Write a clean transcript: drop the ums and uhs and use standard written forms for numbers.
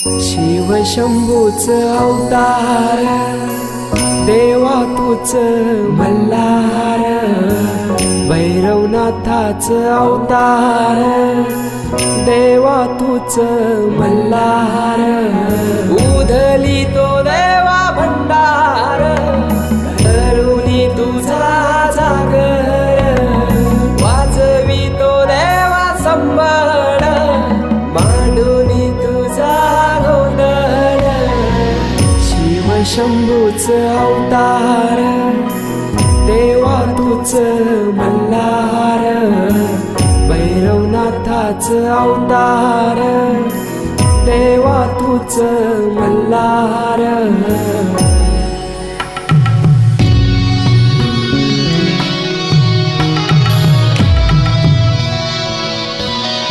शिव शंभूच अवतार, देवा तूच मल्हार, भैरवनाथाच अवतार, देवा तूच मल्हार, उधली तो देवा भंडार, करुणी तुझा जागर, वाजवी तो देवा संबळ, मांडुनी तुझा गोंधळ, शिव शंभूच अवतार, देवा तूच मल्हार, भैरवनाथाच अवतार, देवा तूच मल्हार.